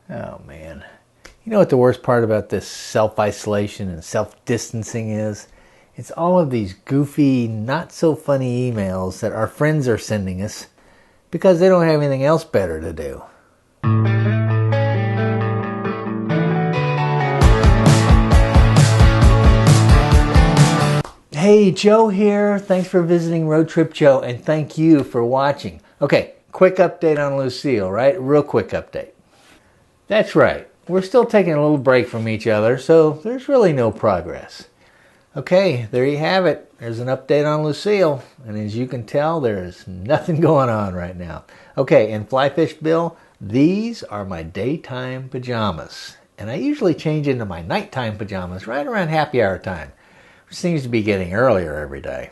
Oh, man. You know what the worst part about this self-isolation and self-distancing is? It's all of these goofy, not-so-funny emails that our friends are sending us because they don't have anything else better to do. Hey, Joe here. Thanks for visiting Road Trip Joe, and thank you for watching. Okay, quick update on Lucille, right? Real quick update. That's right. We're still taking a little break from each other, so there's really no progress. Okay, there you have it. There's an update on Lucille, and as you can tell, there's nothing going on right now. Okay, and Flyfish Bill, these are my daytime pajamas, and I usually change into my nighttime pajamas right around happy hour time, which seems to be getting earlier every day.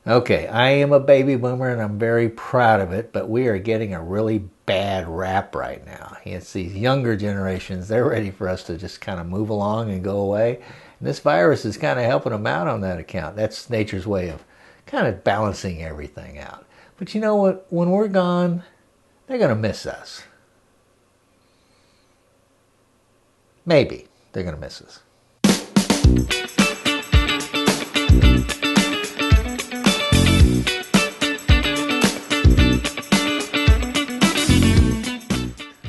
Okay, I am a baby boomer and I'm very proud of it, but we are getting a really bad rap right now. It's these younger generations, they're ready for us to just kind of move along and go away. And this virus is kind of helping them out on that account. That's nature's way of kind of balancing everything out. But you know what? When we're gone, they're going to miss us. Maybe they're going to miss us.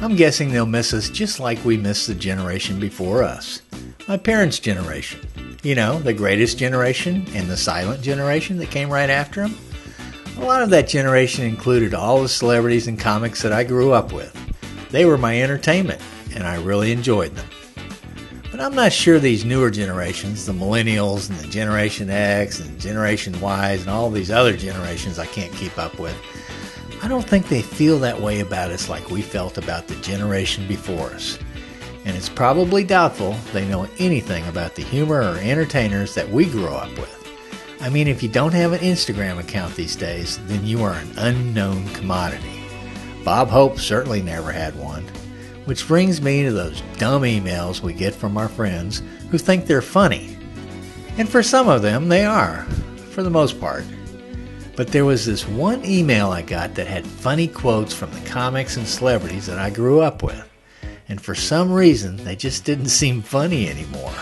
I'm guessing they'll miss us just like we missed the generation before us. My parents' generation. You know, the greatest generation and the silent generation that came right after them. A lot of that generation included all the celebrities and comics that I grew up with. They were my entertainment, and I really enjoyed them. But I'm not sure these newer generations, the millennials and the Generation X and Generation Ys and all these other generations I can't keep up with, I don't think they feel that way about us like we felt about the generation before us. And it's probably doubtful they know anything about the humor or entertainers that we grew up with. I mean, if you don't have an Instagram account these days, then you are an unknown commodity. Bob Hope certainly never had one. Which brings me to those dumb emails we get from our friends who think they're funny. And for some of them, they are, for the most part. But there was this one email I got that had funny quotes from the comics and celebrities that I grew up with. And for some reason, they just didn't seem funny anymore.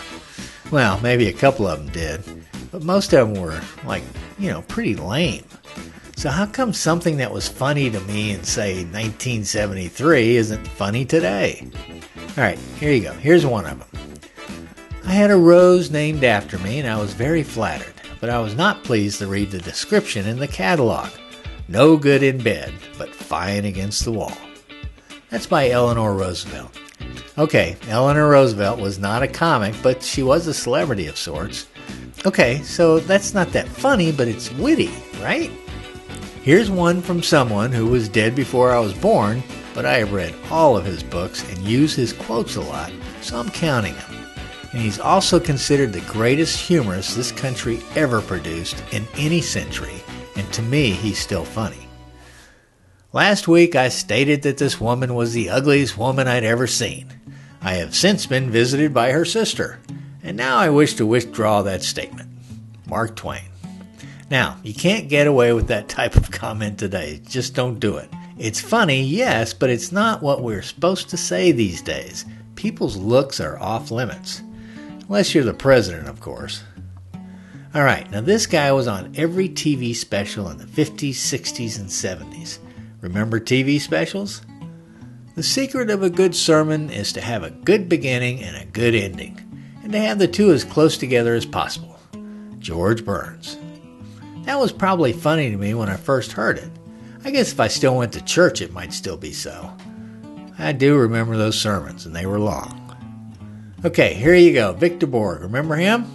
Well, maybe a couple of them did, but most of them were, pretty lame. So how come something that was funny to me in, say, 1973 isn't funny today? All right, here you go. Here's one of them. I had a rose named after me, and I was very flattered. But I was not pleased to read the description in the catalog. No good in bed, but fine against the wall. That's by Eleanor Roosevelt. Okay, Eleanor Roosevelt was not a comic, but she was a celebrity of sorts. Okay, so that's not that funny, but it's witty, right? Here's one from someone who was dead before I was born, but I have read all of his books and use his quotes a lot, so I'm counting him. And he's also considered the greatest humorist this country ever produced in any century, and to me, he's still funny. Last week, I stated that this woman was the ugliest woman I'd ever seen. I have since been visited by her sister, and now I wish to withdraw that statement. Mark Twain. Now, you can't get away with that type of comment today. Just don't do it. It's funny, yes, but it's not what we're supposed to say these days. People's looks are off limits. Unless you're the president, of course. Alright, now this guy was on every TV special in the 50s, 60s, and 70s. Remember TV specials? The secret of a good sermon is to have a good beginning and a good ending, and to have the two as close together as possible. George Burns. That was probably funny to me when I first heard it. I guess if I still went to church, it might still be so. I do remember those sermons, and they were long. Okay, here you go. Victor Borg. Remember him?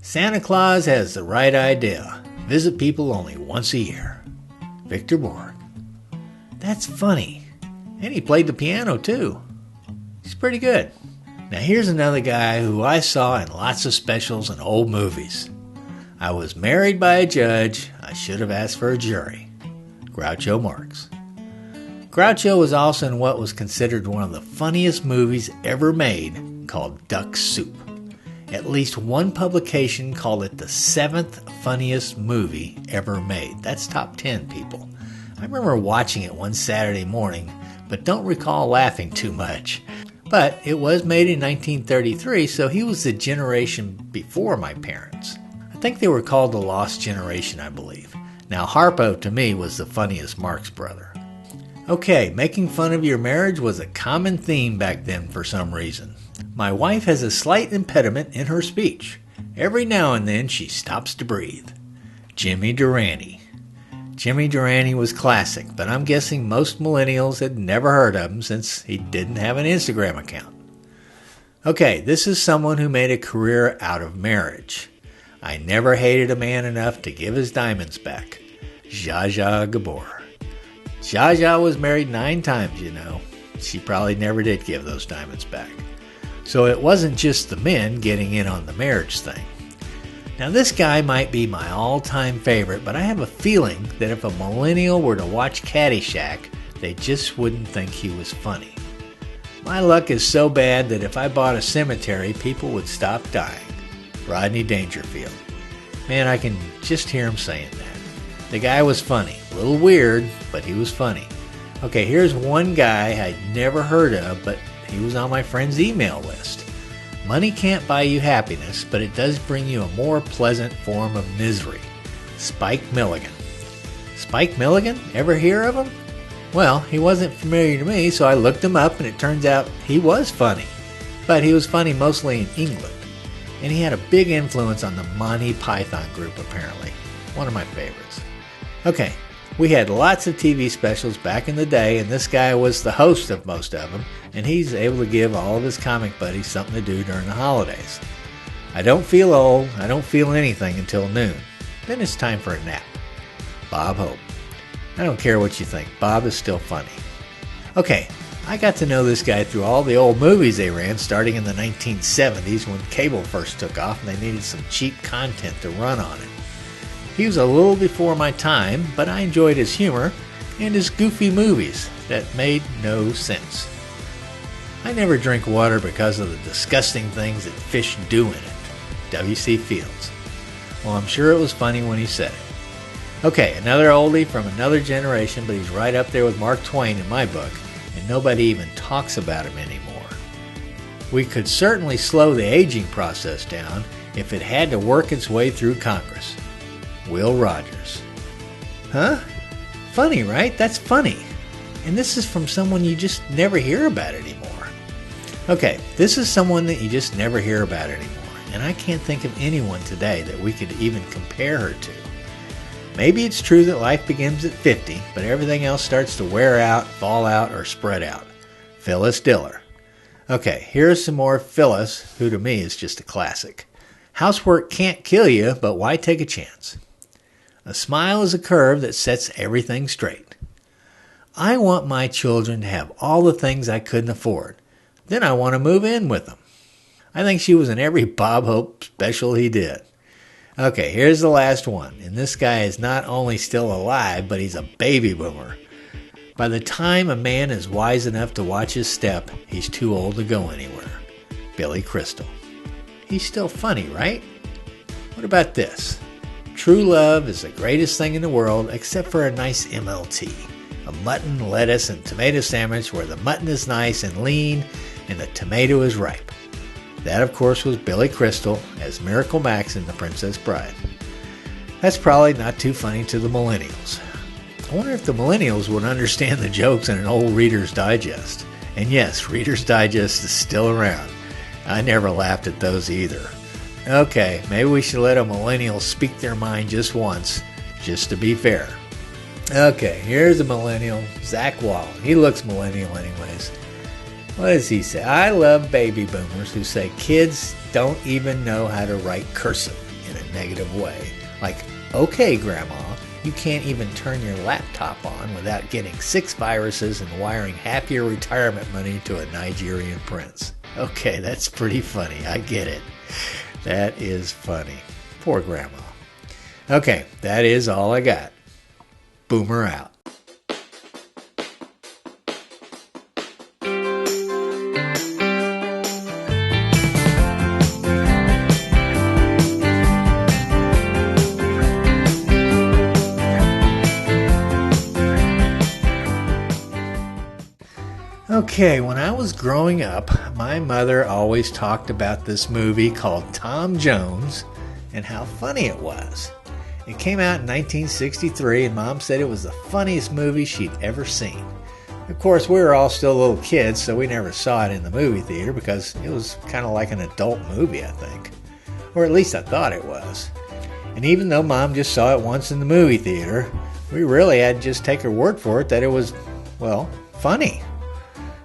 Santa Claus has the right idea. Visit people only once a year. Victor Borg. That's funny. And he played the piano, too. He's pretty good. Now here's another guy who I saw in lots of specials and old movies. I was married by a judge. I should have asked for a jury. Groucho Marx. Groucho was also in what was considered one of the funniest movies ever made, called Duck Soup. At least one publication called it the 7th funniest movie ever made. That's top 10, people. I remember watching it one Saturday morning but don't recall laughing too much. But it was made in 1933, so he was the generation before my parents. I think they were called the Lost Generation, I believe. Now, Harpo, to me, was the funniest Marx brother. Okay, making fun of your marriage was a common theme back then for some reason. My wife has a slight impediment in her speech. Every now and then she stops to breathe. Jimmy Durante. Jimmy Durante was classic, but I'm guessing most millennials had never heard of him since he didn't have an Instagram account. Okay, this is someone who made a career out of marriage. I never hated a man enough to give his diamonds back. Zsa Zsa Gabor. Zsa Zsa was married 9 times, you know. She probably never did give those diamonds back. So it wasn't just the men getting in on the marriage thing. Now this guy might be my all-time favorite, but I have a feeling that if a millennial were to watch Caddyshack, they just wouldn't think he was funny. My luck is so bad that if I bought a cemetery, people would stop dying. Rodney Dangerfield. Man, I can just hear him saying that. The guy was funny. A little weird, but he was funny. Okay, here's one guy I'd never heard of, but he was on my friend's email list. Money can't buy you happiness, but it does bring you a more pleasant form of misery. Spike Milligan. Spike Milligan? Ever hear of him? Well, he wasn't familiar to me, so I looked him up, and it turns out he was funny. But he was funny mostly in England. And he had a big influence on the Monty Python group, apparently. One of my favorites. Okay, we had lots of TV specials back in the day, and this guy was the host of most of them, and he's able to give all of his comic buddies something to do during the holidays. I don't feel old, I don't feel anything until noon. Then it's time for a nap. Bob Hope. I don't care what you think, Bob is still funny. Okay, I got to know this guy through all the old movies they ran starting in the 1970s when cable first took off and they needed some cheap content to run on it. He was a little before my time, but I enjoyed his humor and his goofy movies that made no sense. I never drink water because of the disgusting things that fish do in it. W.C. Fields. Well, I'm sure it was funny when he said it. Okay, another oldie from another generation, but he's right up there with Mark Twain in my book, and nobody even talks about him anymore. We could certainly slow the aging process down if it had to work its way through Congress. Will Rogers. Huh? Funny, right? That's funny. And this is from someone you just never hear about anymore. Okay, this is someone that you just never hear about anymore, and I can't think of anyone today that we could even compare her to. Maybe it's true that life begins at 50, but everything else starts to wear out, fall out, or spread out. Phyllis Diller. Okay, here's some more Phyllis, who to me is just a classic. Housework can't kill you, but why take a chance? A smile is a curve that sets everything straight. I want my children to have all the things I couldn't afford. Then I want to move in with them. I think she was in every Bob Hope special he did. Okay, here's the last one. And this guy is not only still alive, but he's a baby boomer. By the time a man is wise enough to watch his step, he's too old to go anywhere. Billy Crystal. He's still funny, right? What about this? True love is the greatest thing in the world except for a nice MLT. A mutton, lettuce, and tomato sandwich where the mutton is nice and lean and the tomato is ripe. That, of course, was Billy Crystal as Miracle Max in The Princess Bride. That's probably not too funny to the millennials. I wonder if the millennials would understand the jokes in an old Reader's Digest. And yes, Reader's Digest is still around. I never laughed at those either. Okay, maybe we should let a millennial speak their mind just once, just to be fair. Okay, here's a millennial, Zach Wall. He looks millennial anyways. What does he say? I love baby boomers who say kids don't even know how to write cursive in a negative way. Like, okay, Grandma, you can't even turn your laptop on without getting 6 viruses and wiring half your retirement money to a Nigerian prince. Okay, that's pretty funny. I get it. That is funny. Poor Grandma. Okay, that is all I got. Boomer out. Okay, when I was growing up, my mother always talked about this movie called Tom Jones and how funny it was. It came out in 1963, and Mom said it was the funniest movie she'd ever seen. Of course, we were all still little kids, so we never saw it in the movie theater because it was kind of like an adult movie, I think. Or at least I thought it was. And even though Mom just saw it once in the movie theater, we really had to just take her word for it that it was, well, funny.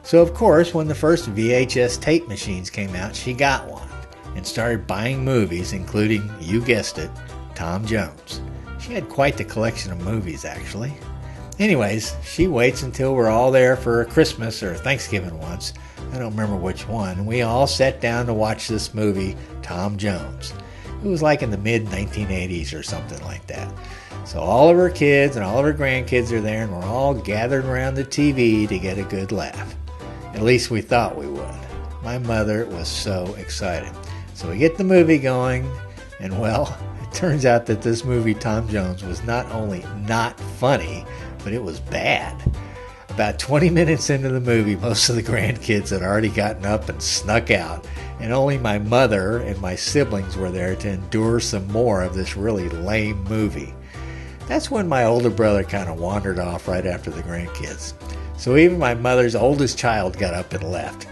So of course, when the first VHS tape machines came out, she got one and started buying movies, including, you guessed it, Tom Jones. She had quite the collection of movies, actually. Anyways, she waits until we're all there for a Christmas or Thanksgiving once. I don't remember which one. And we all sat down to watch this movie, Tom Jones. It was like in the mid-1980s or something like that. So all of her kids and all of her grandkids are there, and we're all gathered around the TV to get a good laugh. At least we thought we would. My mother was so excited. So we get the movie going, and well, it turns out that this movie, Tom Jones, was not only not funny, but it was bad. About 20 minutes into the movie, most of the grandkids had already gotten up and snuck out, and only my mother and my siblings were there to endure some more of this really lame movie. That's when my older brother kind of wandered off right after the grandkids. So even my mother's oldest child got up and left.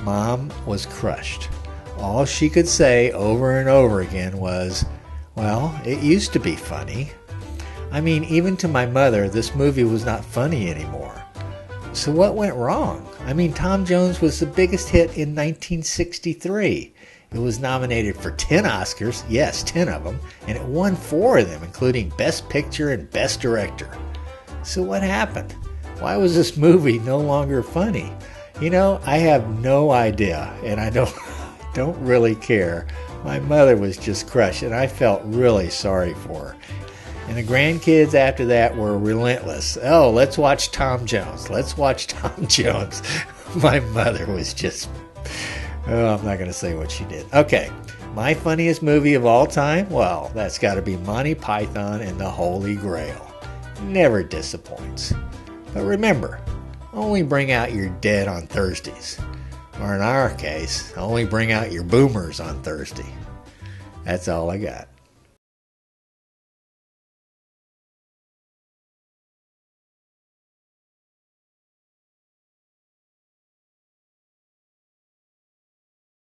Mom was crushed. All she could say over and over again was, well, it used to be funny. I mean, even to my mother, this movie was not funny anymore. So what went wrong? I mean, Tom Jones was the biggest hit in 1963. It was nominated for 10 Oscars, yes, 10 of them, and it won 4 of them, including Best Picture and Best Director. So what happened? Why was this movie no longer funny? You know, I have no idea, and I don't really care. My mother was just crushed, and I felt really sorry for her. And the grandkids after that were relentless. Oh, let's watch Tom Jones. Let's watch Tom Jones. My mother was just... Oh, I'm not going to say what she did. Okay, my funniest movie of all time? Well, that's got to be Monty Python and the Holy Grail. Never disappoints. But remember, only bring out your dead on Thursdays. Or in our case, only bring out your boomers on Thursday. That's all I got.